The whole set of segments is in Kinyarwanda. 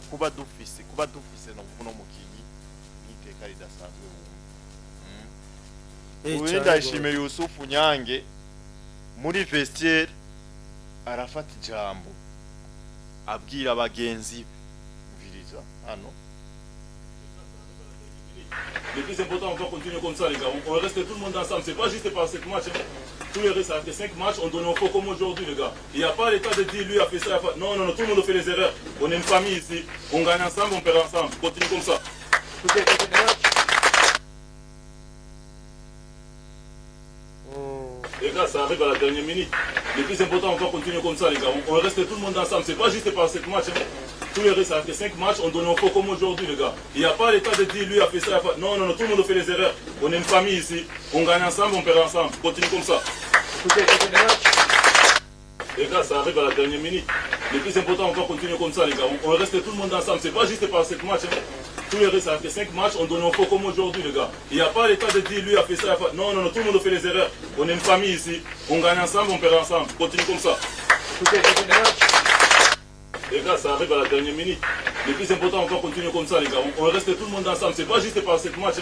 kuba dufise no mukinyi niteka ridasanzwe ubu ndashimiye Yusufu Nyange muri vestiaire arafata ijambo abwira abagenzi mviriza hano. Le plus important, on va continuer comme ça, les gars. On reste tout le monde ensemble. C'est pas juste par 5 matchs. Tous les restes, ça fait 5 matchs, on donne un faux comme aujourd'hui, les gars. Il n'y a pas l'état de dire lui a fait ça. Non, non, non, tout le monde fait les erreurs. On est une famille ici. On gagne ensemble, on perd ensemble. Continue comme ça. Les gars, ça arrive à la dernière minute. Le plus important, on va continuer comme ça, les gars. On reste tout le monde ensemble. C'est pas juste par 5 matchs. Tous les restes, ça fait 5 matchs, on donne un faux comme aujourd'hui, les gars. Il n'y a pas l'état de dire lui a fait ça. Non, non, non, tout le monde fait les erreurs. On est une famille ici. On gagne ensemble, on perd ensemble. Continue comme ça. Les gars, ça arrive à la dernière minute. Le plus important, on va continuer comme ça, les gars. On reste tout le monde ensemble. C'est pas juste par 5 matchs. Tous les restes, ça fait 5 matchs, on donne un faux comme aujourd'hui, les gars. Il n'y a pas l'état de dire lui a fait ça. Non, non, non, tout le monde fait les erreurs. On est une famille ici. On gagne ensemble, on perd ensemble. Continue comme ça. Les gars, ça arrive à la dernière minute. Le plus important, on va continuer comme ça, les gars. On reste tout le monde ensemble. C'est pas juste par 5 matchs.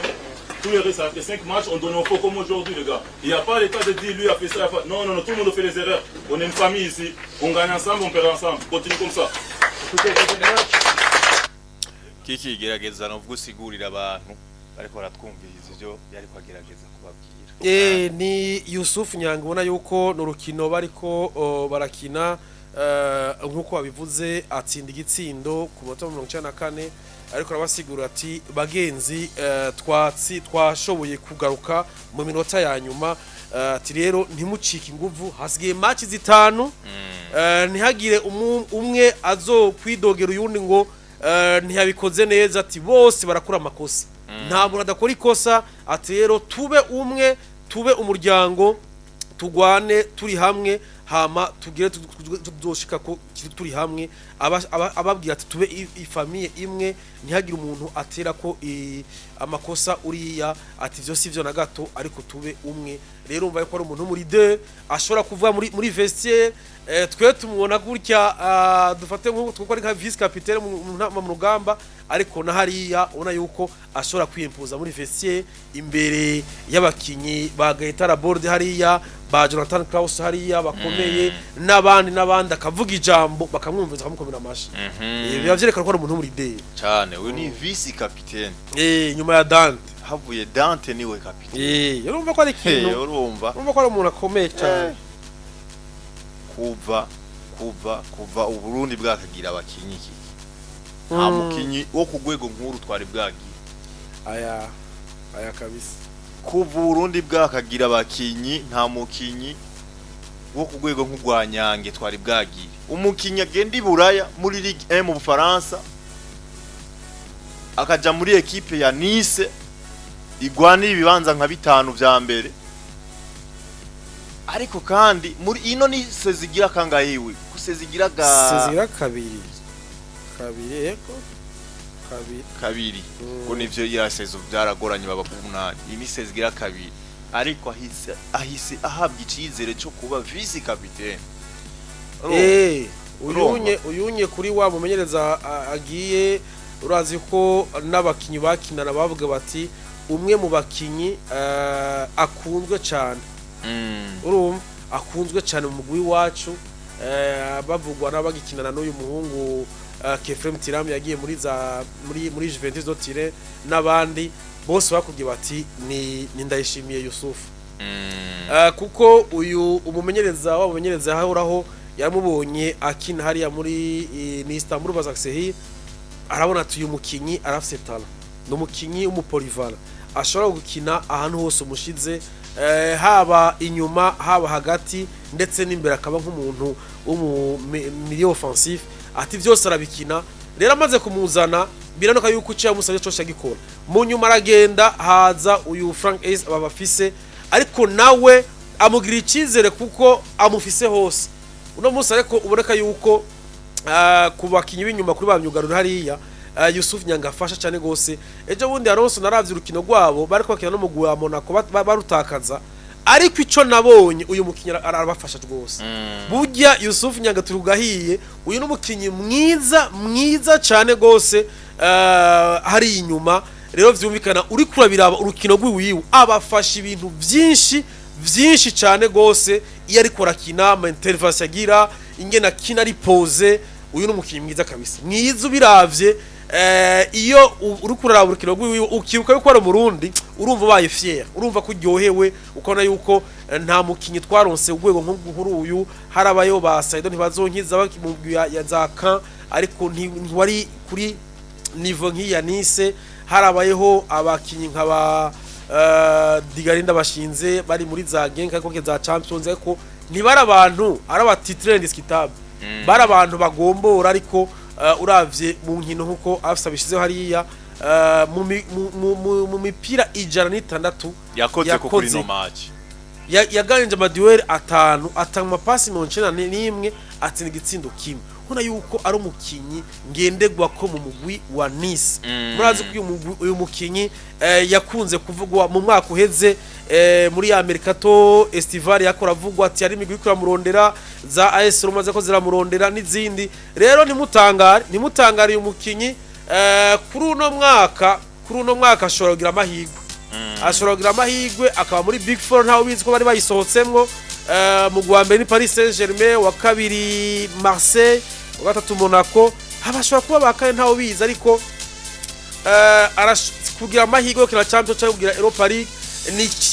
Tous les restes, ça fait 5 matchs, on donne un faux comme aujourd'hui, les gars. Il n'y a pas l'état de dire lui a fait ça. Non, non, non, tout le monde fait les erreurs. On est une famille ici. On gagne ensemble, on perd ensemble. Continue comme ça. Kiki gerageza no gusigurira abantu bariko baratwumviriza ivyo yariko agerageza kubabwira. Ni Yusufu Nyange ubona yuko n'urukino bariko barakina nkuko babivuze atsinda igitsindo ku munota 94 ariko arabasigura ati bagenzi twashoboye kugaruka mu minota ya nyuma ati rero ntimucike inguvu hasigaye match zitanu ntihagire umwe azokwidogera uyundi ngo ntiyabikoze neza ati bose barakura amakosa nta muntu adakora ikosa ati rero tube umwe tube umuryango tugwane turi hamwe hama tugire tuzoshika ko turi hamwe ababwira ati tube ifamiye imwe ntihagire umuntu atera ko amakosa uriya ati byo sivyo na gato ariko tube umwe rero umva ko ari umuntu muri deux ashobora kuvuga muri vestiaire twe tumubona gutya dufate nk'uko ari nka vice capitaine mu rugamba ariko na hariya ubona yuko ashobora kwiyempuza muri vestiaire imbere y'abakinyi bagahita la board hariya ba Jonathan Klaus hariya bakomeye n'abandi akavuga ijambo bakamwumviza kamukomera amashi biba byerekana ko ari umuntu muri deux cyane uyu ni vice capitaine nyuma ya Dante havuye Dante niwe capitaine urumva ko ari kintu urumva ko ari umuntu akomeye cyane kuva uburundi bwakagira abakinyi iki nta mukinyi wo ku rwego nkuru twari bwagira aya kabisa kuva uburundi bwakagira abakinyi nta mukinyi wo ku rwego nk'urwa Nyange twari bwagira umukinyi agenda iburaya muri Ligue 1 mu Bufaransa akaja muri equipe ya Nice igwanira ibibanza nka 5 vya mbere ariko kandi muri ino ni sezigira kangayiwe kusezigira kabiri ko nivyo yasezo byaragoranye baba kumunani ini sezigira kabiri ariko ahise ahabwa icizere cyo kuba vice capitaine uyunye kuri wa mumenyereza agiye urazi ko n'abakinyi bakinana bavuga bati umwe mu bakinyi akunzwe cyane urumva akunzwe cyane mu mugwi wacu bavugwa n'abagikinana n'uyu muhungu Kefrem Tiram yagiye muri Juventus do Turin n'abandi bose bakubwiye bati ni ndayishimiye Yusufu kuko uyu umumenyereza aho yamubonye akina hariya muri ni Istanbul Basaksehir arabona ati uyu mukinyi arafite talent no mukinyi umupolivala ashobora gukina ahantu hose umushize haba inyuma haba hagati ndetse n'imbere akaba nk'umuntu milieu offensif ati byose arabikina rero amaze kumuzana biranoka yuko uciye musabye cyo shagikora mu nyuma aragenda haza uyu Frank Ace abafise ariko nawe amugira icizere kuko amufise hose uno munsi ariko uboneka yuko kubakinyi b'inyuma kuri bamyugarura hariya Yusufu Nyange afasha cyane gose ejo bundi Alonso naravye urukino rwabo bariko bakina no mugwa Monaco barutakaza ariko ico nabonye uyu mukinyi arabafasha rwose burya Yusuf Nyanga turugahiye uyu n'umukinyi mwiza cyane gose hari inyuma rero vyumvikana uri kurabiraba urukino rw'iwiwe abafasha ibintu byinshi cyane gose iyo ari korakina ama intervention agira ingena kina ari pose uyu n'umukinyi mwiza kabisa mwiza ubiravye iyo uri kuraraba urukino rw'iwiwe ukibuka yuko ari Burundi urumva baye fier urumva ko uryohewe ukona yuko nta mukinyi twaronse urwego nk'ubu uyu harabayo ba Saido ntibazonkiza bakimubwiye ya zaka ariko ntiwari kuri niveau nk'iya Nice harabayeho abakinyi nk'aba Digarinda bashinze bari muri za genka koke za Champions ariko ntibara abantu araba titre indiscutable bara abantu bagombora ariko uravye mu nkino nkuko afisa bishizeho hariya mu mipira 106 yakoze ko kuri no match yaganje amaduel 5 atanga pasi 91 atsinda igitsindo kimwe hona yuko ari umukinyi ngendegwa ko mu mugwi wa Nice murazi ko uyu mukinyi yakunze kuvugwa mu mwaka uheze muri Amerika to Estival yakora vugwa ati ari imigwi kuramurondera za AS Roma zako ziramurondera n'izindi rero nimutangare uyu mukinyi kuri uno mwaka ashobora kugira amahigwe akaba muri Big Four ntawe bizi ko bari bayisohotsemwo mu Rwanda ni Paris Saint-Germain wa kabiri Marseille wa gatatu Monaco abashobora kuba bakaye ntawe bizi ariko kugira amahigwe kira Champions cyangwa kugira Europa League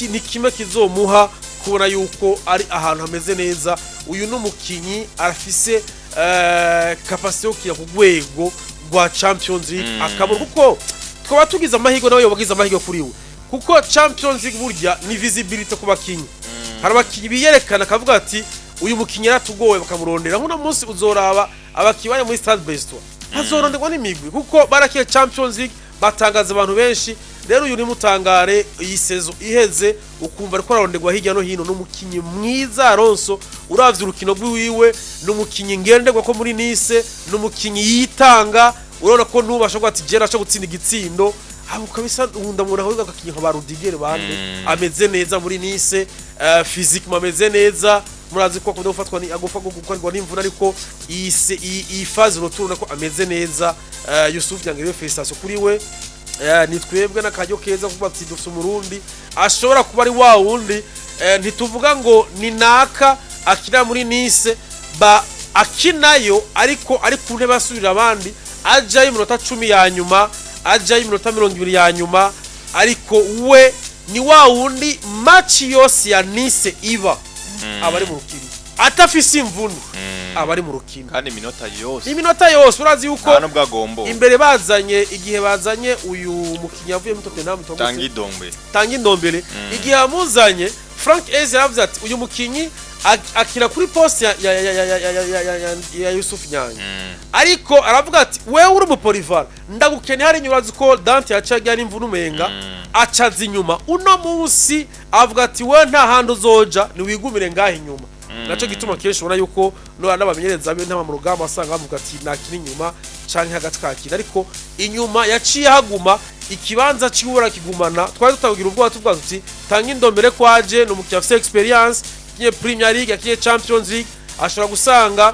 ni kimwe kizomuha kubona yuko ari ahantu hameze neza uyu n'umukinyi arafise capacity yo kira ku rwego rwa Champions League akabura kuko twaba tugize amahigwe nawe yobagize amahigwe kuri we kuko Champions League burya ni visibility ku bakinyi hari abakinyi biyerekana akavuga ati uyu mukinyi yaratugoye bakamurondera nk'uno munsi uzoraba abakibanya muri Stade Brestois hazoronderwa n'imigwi kuko barakiye Champions League batangaza abantu benshi rero uyu ni mutangare iyi sezo iheze ukumva ariko aronderwa hirya no hino n'umukinyi mwiza Alonso uravye urukino rw'iwiwe n'umukinyi ngendegwa ko muri Nice n'umukinyi yitanga urabona ko ntubasha ati jera cyo gutsinda igitsindo abo kabisa ndamura aho gakinyi nka barudigere bande ameze neza muri Nice physique ameze neza murazi ko kudo gufatwa ni agufa gukorwa n'imvuna ariko iyi phase roturuna ko ameze neza Yusuf Nyanga Felicitation kuri we ni twebwe nakajyo keza kuba dufite umurundi ashobora kuba ari wa wundi ntituvuga ngo ni naka akina muri Nice ba akinayo ariko ari ku ntebe basubira abandi aja iminota 10 ya nyuma aja iminota 20 ya nyuma ariko we ni wa wundi match yose ya Nice iba abari mu rukino atafise imvunu abari mu rukino kandi iminota yose urazi yuko imbere bazanye igihe bazanye uyu mukinya avuye mu Tottenham Tangi Ndombele igihe amuzanye Frank Eze yavuze ati uyu mukinyi akira kuri poste ya Yusuf Nyanga ariko aravuga ati wewe uri mu Polivar ndagukene hari nyurazi ko Dante yacaga n'imvunu menga acaza inyuma uno munsi avuga ati we nta hando zoja ni wigumire ngaho inyuma naco gituma kenshi ubona yuko n'abamenyereza biyo ntama mu rugamba asanga bavuga ati nakini inyuma canke hagati kakira ariko inyuma yaciye haguma ikibanza cy'ubura kigumana twari tutagira ubwo tuvuga tuti Tangi Ndombele kwaje no mukiya afite experience kiye Premier League yakiye Champions League ashobora gusanga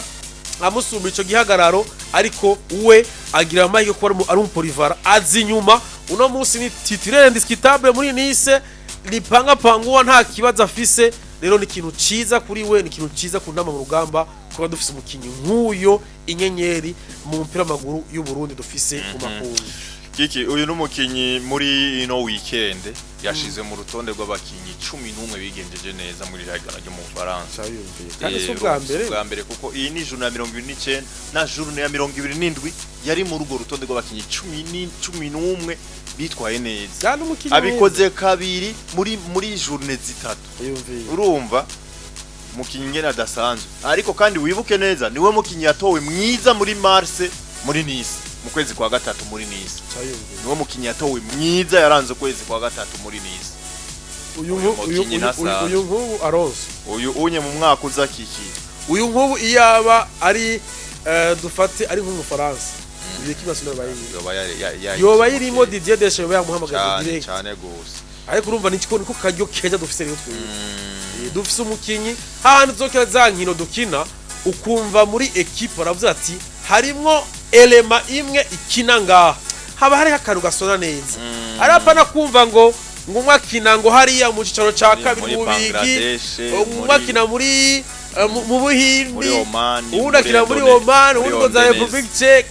amusumba ico gihagararo ariko we agira amahirwe ko ari mu Polivara azi inyuma uno munsi ni titulaire indiscutable muri Nice lipanga panguwa nta kibazo afise rero ni ikintu ciza kuri we ni ikintu ciza ku ntama mu rugamba kuba dufise umukinyi nk'uyo inyenyeri mu mupira maguru y'u Burundi dufise ku makungu Kiki uyu n'umukinyi muri ino weekend yashize mu rutonde rw'abakinyi 11 bigenjeje neza muri Ligue ryo mu Faransa kandi ubwa mbere kuko iyi ni journée ya 29 na journée ya 27 yari mu rugo rutonde rw'abakinyi 11 bitwaye neza abikoze kabiri muri journée zitatu urumva mukinyi ngena adasanzwe ariko kandi wibuke neza niwe mukinyi yatowe mwiza muri Marse muri Nice mu kwezi kwa gatatu muri Nice niwe mukinyi yatowe mwiza yaranze kwezi kwa gatatu muri Nice uyu nkubu Alonso uyu unye mu mwaka uzakiki uyu nkubu iyaba ari dufate ari nko mu Faransa l'équipe nationale yoba yirimo Didier Deschamps yamuhamagaye direct cyane gose ariko urumva niko kajyo keza dufise rero twe dufise umukinyi hahandi zokera za nkino dukina ukumva muri equipe baravuze ati harimwo elema imwe ikina ngaha haba hari akaru gasona neza arapana kumva ngo umwakina ngo hariya mu cicaro ca kabiri mu bigi umwakina muri mu Buhindi uwundakina muri Oman uwundi za Republic Czech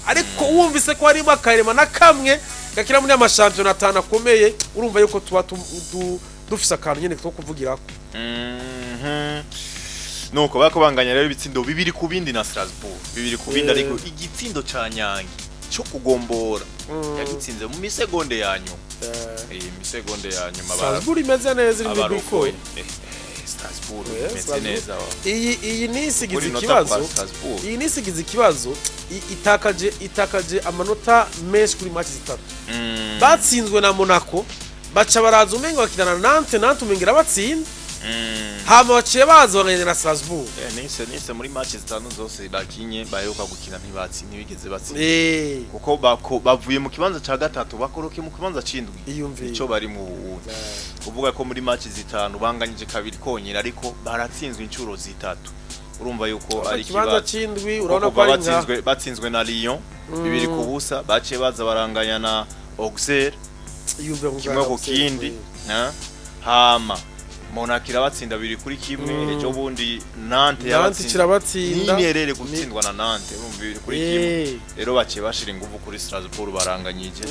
ariko wumvise ko harimo akarema na kamwe gakira muri amashampiyona atanu akomeye urumva yuko tuba dufise akantu nyene two kuvugirako nuko bakobanganya rero ibitsindo bibiri ku bindi na Strasbourg bibiri ku bindi ariko igitsindo ca Nyange cyo kugombora yagitsinze mu misegonde ya nyuma misegonde ya nyuma Strasbourg imeze neza iri mu biko Strasbourg imeze neza iyi nisigize ikibazo itakaje amanota menshi kuri match zitatu batsinzwe na Monaco baca baraza umengo bakidana Nantes umengira batsinda hama baciye baza banganya na Strasbourg nise muri match zitanu zose bakinye baheruka gukina ntibigeze batsinda kuko bavuye mu kibanza ca gatatu bakoroke mu kibanza c'indwi ico bari mu uvuga ko muri match zitanu banganyije kabiri konyera ariko baratsinzwe incuro zitatu urumva yuko ari kibanza c'indwi urabona ko ari batsinzwe na Lyon bibiri ku busa baciye baza baranganya na Auxerre kimwe ku kindi hama Monaco irabatsinda biri kuri kimwe ejo bundi Nantes yabatsinda n'imyerere gutsindwa na Nantes biri kuri kimwe rero baciye bashira ingufu kuri Strasbourg baranganyije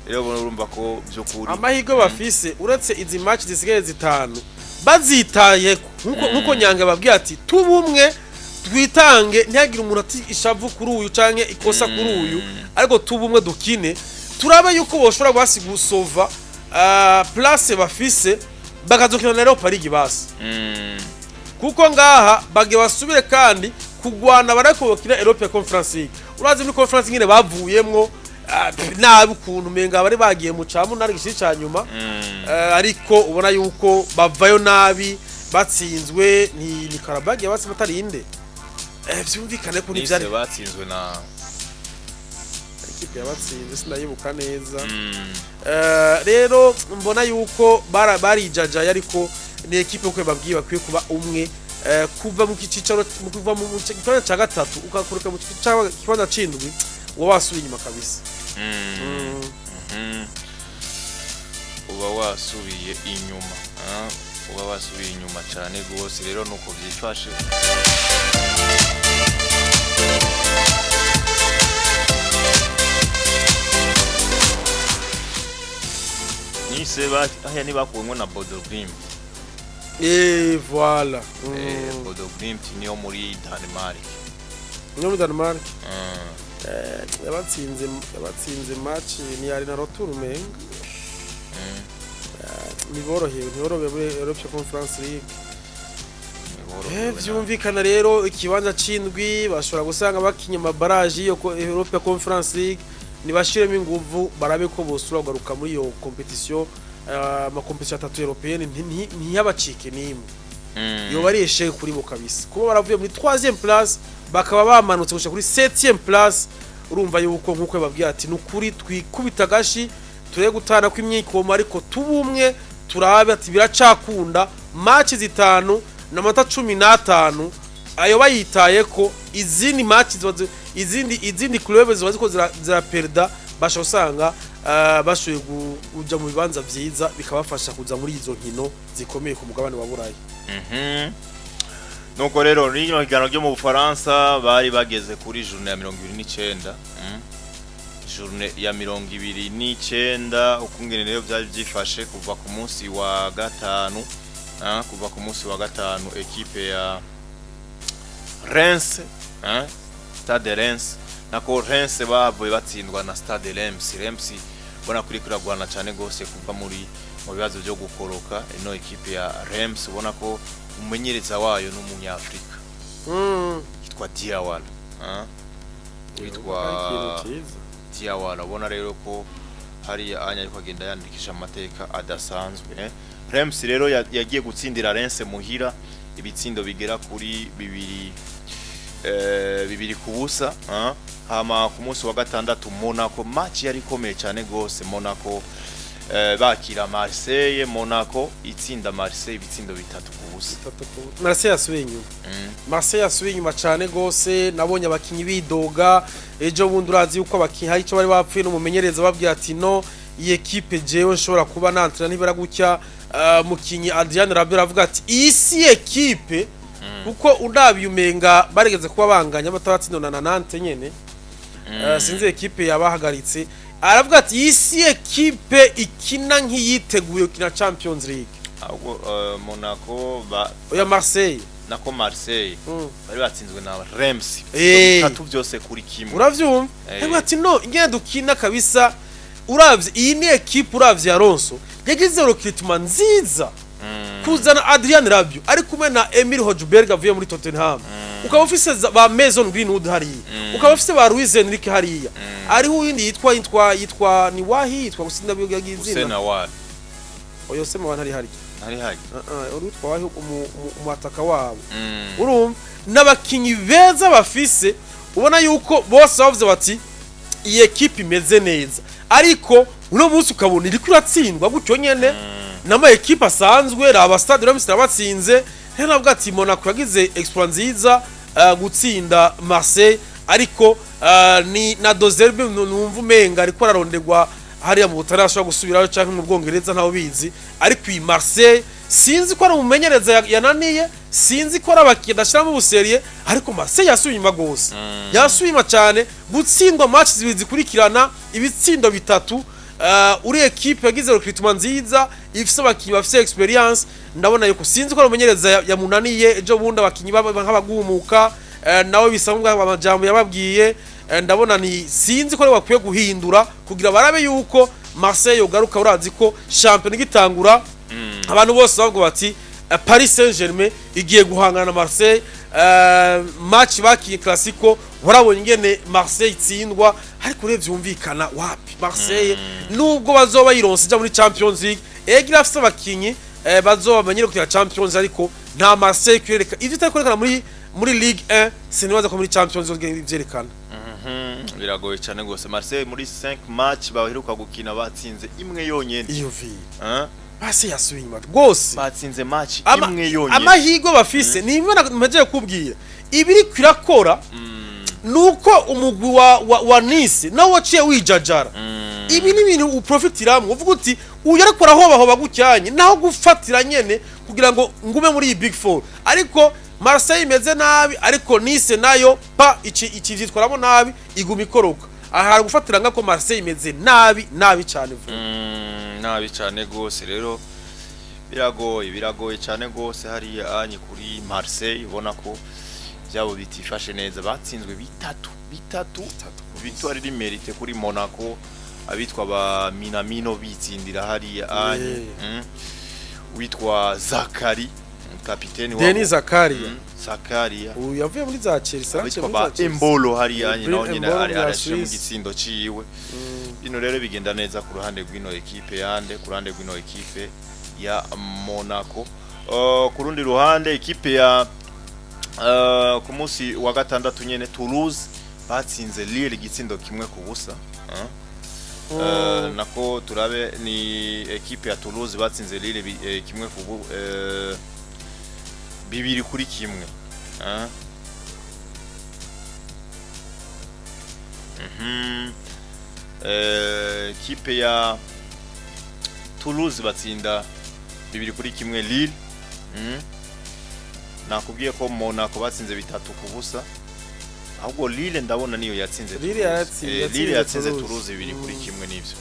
rero urumva ko byo kuri amahigo bafise uretse izi match zisigaye zitanu bazitaye nkuko Nyange babwiye ati tubumwe twitange ntihagire umuntu ati ishavu kuri uyu canke ikosa kuri uyu ariko tubumwe dukine turabe yuko boshobora gusigusova place bafise bakazokina na Europa League basi kuko ngaha bage basubire kandi kugwana barako bakina Europa Conference League urazi muri Conference nyine bavuyemwo nabi ukuntu menga bari bagiye mu camu nari gishi cyanyuma ariko ubona yuko bavayo nabi batsinzwe ni Karabag yabase matarinde byumvikane ko nivyari batsinzwe na ikipe yabatsinze sinayibuka neza rero mbona yuko barijaja ariko ni ekipe uko babwiye bakwiye kuba umwe kuva mu kicicaro kuva mu kibanza ca gatatu ukakuruka mu kibanza c'indwi wo wasubiye inyuma kabisa uba wasubiye inyuma cyane gose rero nuko byifashe Nice aya ni bakuwe na Bodo Glimt voilà Bodo Glimt niyo muri Denmark yabatsinze match ni ari na retour menga niborohewe muri Europa Conference League byumvikana rero ikibanza c'indwi bashobora gusanga bakinye amabaraji yo Europa Conference League nibashiremo inguvu barabe ko bosura garuka muri yo competition ama competition atatu européenne ntiyabacike nimwe yo bari esheke kuri bo kabisa kuba baravuye muri 3e place bakaba bamanutse gushika kuri 7e place urumva yuko nkuko babwiye ati nukuri twikubita gashi tureye gutana kw'imyikoma ariko tubumwe turabe ati biracakunda match zitanu na mata 15 ayo bayitaye ko izindi match izindi clubs ziko ziraperda basho usanga bashoye kuja mu bibanza vyiza bikabafasha kuza muri izo nkino zikomeye ku mugabane wa Burayi nuko rero rino higano ryo mu Bufaransa bari bageze kuri journée ya 29 journée ya 29 ukungene rero byari byifashe kuva ku munsi wa gatanu equipe ya Reims Stade Reims nako Reims bavuye batsindwa na Stade Reims bona kuri kuragwana cyane gose kuva mu bibazo byo gukoroka ino equipe ya Reims ubona ko umumenyereza wayo n'umunyafrika yitwa Diawara Diawara ubona rero ko hari anya ariko agenda yandikisha amateka adasanzwe Reims rero yagiye gutsindira Reims muhira ibitsindo bigera kuri bibiri kubusa hama ku munsi wa gatandatu Monaco match yari komeye cyane gose Monaco bakira Marseille. Monaco itsinda Marseille ibitsindo 3-0. Marseille yasubiye inyuma. Marseille yasubiye inyuma cyane gose, nabonye abakinyi bidoga ejo bundi urazi yuko abakinyi hari cyo bari bapfuye no mumenyereza babwira ati no iyi equipe jewe nshobora kuba nantra nibera gutya. Mukinyi Adrian Rabiot avuga ati iyi si equipe kuko undabiye umenga barigeze kuba banganya batabatsindona na Nantes nyene. Sinzi equipe yabahagaritse aravuga ati iyi si equipe ikina nk'iyiteguye kina Champions League. Ahubwo Monaco oya Marseille nako Marseille bari batsinzwe na Reims bitatu byose kuri kimwe. Uravyumva? Aravuga ati no ingene dukina kabisa. Uravye iyi ni equipe uravye Alonso yagize recruitment nziza kuzana Adrian Rabiot ari kumwe na Emil Hojberg avuye muri Tottenham. Ukaba ufise ba Mason Greenwood hariya, ukaba ufise ba Luis Enrique hariya, ariho uyindi yitwa ni wahi yitwa gusinda bigagizina Usena wa oyo sema wana hari hari urutwa wahi umwataka wabo. Urumva n'abakinyi beza bafise ubona yuko bose bavuze bati iyi equipe imeze neza, ariko uno munsi ukabona iri kuratsindwa gutyo nyene nama equipe asanzwe raba Stade Reims batsinze. Hera avuga ati Monaco yagize exploit nziza gutsinda Marseille, ariko ni na Dozerbe numva umenga ariko ararondegwa hariya mu butarashobora gusubirayo canke mu Bwongereza ntaho bizi. Ariko iyi Marseille sinzi ko ari umumenyereza yananiye, sinzi ko ari abakina shiramo buserie, ariko Marseille yasubiye inyuma gose. Yasubiye cyane gutsindwa match zibiri zikurikirana ibitsindo 3. Uri equipe yagize recruitment nziza ifise abakinyi bafise experience. Ndabona yuko sinzi ko umumenyereza yamunaniye ejo bundi abakinyi nk'abagumuka nawe bisanga amajambo yababwiye. Ndabona ni sinzi ko bakwiye guhindura kugira barabe yuko Marseille yogaruka. Urazi ko champion gitangura abantu bose bavuga bati Paris Saint-Germain igiye guhangana na Marseille. Match bakiye classico warabonye ingene Marseille itsindwa, ariko urevyumvikana wapi Marseille nubwo bazoba yironse ja muri Champions League egira afite abakinyi bazoba bamenyere kutira Champions, ariko nta Marseille kwereka ivyo itakorekana muri Ligue 1 sinibaza ko muri Champions League ivyerekana. Biragoye cyane gose. Marseille muri 5 match baheruka gukina batsinze imwe yonyene. Iyo vi Marseille yasubiye inyuma gose, batsinze match imwe yonyene. Amahigo bafise ni imwe nameje kubwira ibiri kwirakora nuko umugwi wa Nice nawo waciye wijajara. Ibi ni ibintu uprofitiramwe uvuga uti uyu ariko arahobahoba gucyanye naho gufatira nyene kugira ngo ngume muri iyi Big Four, ariko Marseille imeze nabi, ariko Nice nayo pa iki vyitwaramo nabi iguma ikoroka. Aha gufatira ngako Marseille imeze nabi cyane nabi cyane gose. Rero biragoye cyane gose hariya anye kuri Marseille, ubona ko byabo bitifashe neza. Batsinzwe 3 victoire iri mérite kuri Monaco. Abitwa ba Minamino bitsindira hariya anye witwa Zakari kapiteni wa Denis Zakaria uyu yavuye muri za Chelsea, abitwa ba Embolo hariya anye naho nyine arashe mu gitsindo ciwe. Bino rero bigenda neza ku ruhande rw'ino equipe yande, ku ruhande rw'ino equipe ya Monaco. Ku rundi ruhande equipe ya ku munsi wa gatandatu nyene Toulouse batsinze Lille gitsindo kimwe ku busa. Nako turabe ni equipe ya Toulouse batsinze Lille kimwe ku bibiri kuri kimwe. Equipe ya Toulouse batsinda bibiri kuri kimwe Lille. Nakubwiye ko Monaco batsinze 3 ku busa. Ahubwo Lille ndabona niyo yatsinze Lille yatsinze Toulouse 2 kuri kimwe nivyo.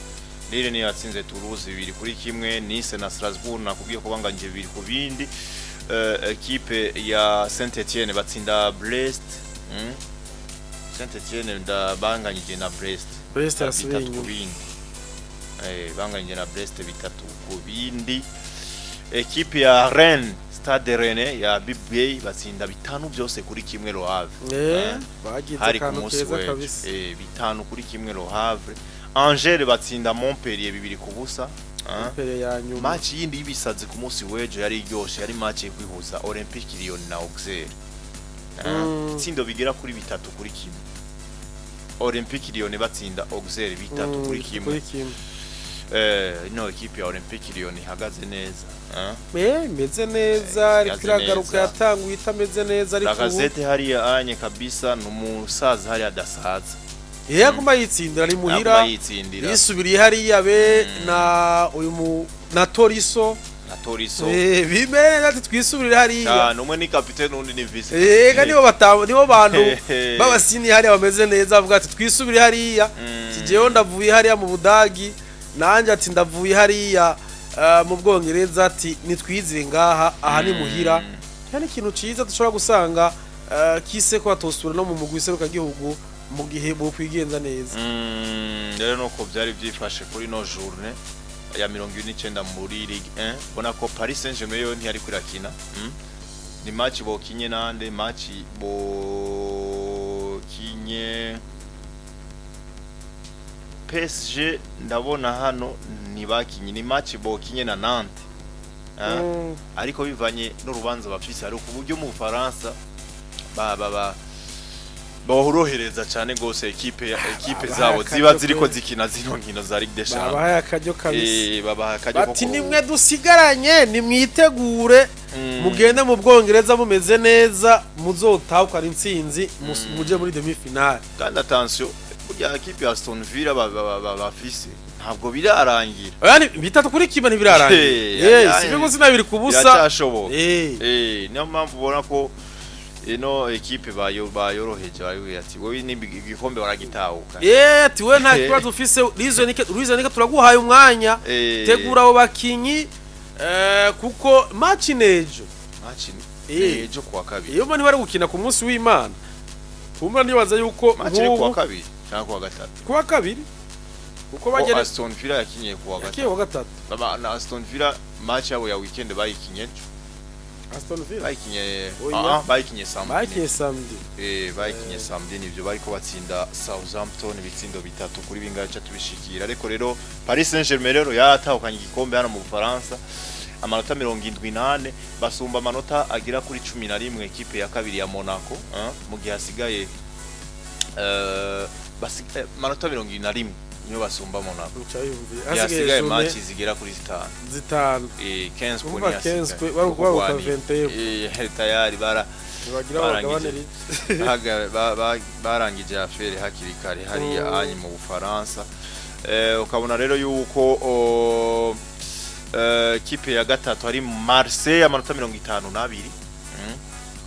Lille niyo yatsinze Toulouse 2 kuri kimwe. Nice na Strasbourg nakubwiye ko banganje 2 ku bindi. Equipe ya Saint-Etienne batsinda Brest. Saint-Etienne ndabanganyije na Brest yasubiye ku bindi. Banganyije na Brest 3 ku bindi. Equipe ya Rennes Stade Rennes ya BBA batsinda 5 byose kuri kimwe Le Havre. Bagize kanu keza kabisa. 5 kuri kimwe Le Havre. Angers batsinda Montpellier 2 ku busa. Montpellier ya nyuma. Match yindi yibisaze ku munsi wejo yari iryoshe, yari match kwihuza Olympique Lyon na Auxerre. Tsindo bigera kuri 3 kuri kimwe. Olympique Lyon batsinda Auxerre 3 kuri kimwe. ino ekipe ya Olympique Lyon ihagaze neza imeze neza ariko iragaruka yatanguye itameze neza ariko Lacazette hariya anye kabisa n'umusaza hariya adasaza yaguma yitsindira ari muhira yisubiriye hariya be na uyu na Toriso bimere neza ati twisubirire hariya numwe ni capitaine undi ni vice nibo bantu babasini hariya bameze neza bavuga ati twisubirire hariya kijeho ndavuye hariya mu Budagi nanje ati ndavuye hariya mu Bwongereza ati nitwizire ngaha aha ni muhira cyane ikintu ciza dushobora gusanga kise ko atosura no mu mugwi seruka gihugu mu gihe bo kwigenza neza rero nuko byari byifashe kuri no journée ya 29 muri Ligue 1 bona ko Paris Saint-Germain yo ntiyari kurakina ni match bokinye nande match bokinye PSG ndabona hano ni bakinye ni match bokinye na Nantes ariko bivanye n'urubanza bafise ari ku buryo mu Faransa bahorohereza cyane gose ekipe zabo ziba ziriko zikina zino nkino za Ligue des Champions babaha akajyo kabisa babaha akajyo bati nimwe dusigaranye nimwitegure mugende mu Bwongereza mumeze neza muzotahuka ari intsinzi muje muri demi finale kandi attention burya ekipe ya Aston Villa bafise ntabwo birarangira yani bitatu kuri kiba ntibirarangira sibyo sinabiri kubusa cyashoboka niyo mpamvu ubona ko ino ekipe bayoroheje bayo ati wowe ni igikombe waragitahuka ati we nta kibazo ufise Rizonike turaguhaye umwanya tegura abo bakinyi kuko match nejo kuwa kabiri iyo bari gukina ku munsi w'Imana kumva nibaza yuko match kuwa kabiri cyangwa kuwa gatatu kuwa kabiri kuko bagere Aston Villa yakinye kuwa gatatu na Aston Villa match yabo ya weekend bayikinye Aston Villa bayikinye samedi bayikinye samedi nivyo bariko batsinda Southampton bitsindo bitatu kuri bingaca tubishikira ariko rero Paris Saint-Germain rero yatahukanye igikombe hano mu Faransa amanota 78 basumba amanota agira kuri 11 ekipe ya kabiri ya Monaco mu gihe hasigaye amanota 71 niyo basumba Monaco hasigaye match zigera kuri 5 15 points barukuba 21 tayari barangije afere hakiri kare hariya anyi mu Bufaransa ukabona rero yuko kipe ya gatatu ari Marseille amanota 52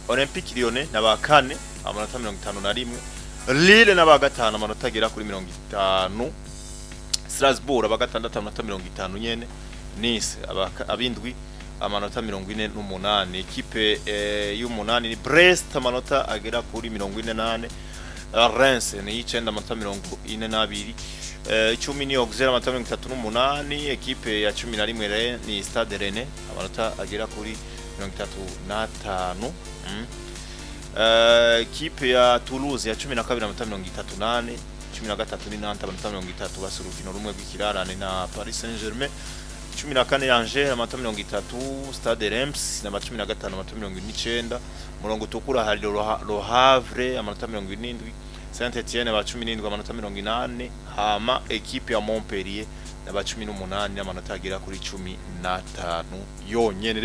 Olympique Lyon n'abakane amanota 51 Lille n'abagatanu amanota agera kuri 50 Strasbourg abagatandatu amanota 50 nyene Nice abindwi amanota 48 ekipe y'umunani ni Brest amanota agera kuri 48 Reims ni y'icenda amanota 42 10 ni Auxerre amanota 38 ekipe ya 11 ni Stade Rennais amanota agera kuri 35 ekipe ya Toulouse ya 12 amanota 38 13 ni Nantes amanota 30 basurukino rumwe rw'ikirarane na Paris Saint-Germain 14 Angers amanota 30 Stade Reims na 15 amanota 29 murongo tukura hari Le Havre amanota 70 Saint-Etienne ba 17 amanota 80 hama ekipe ya Montpellier na ba 18 amanota agera kuri 15 yonyene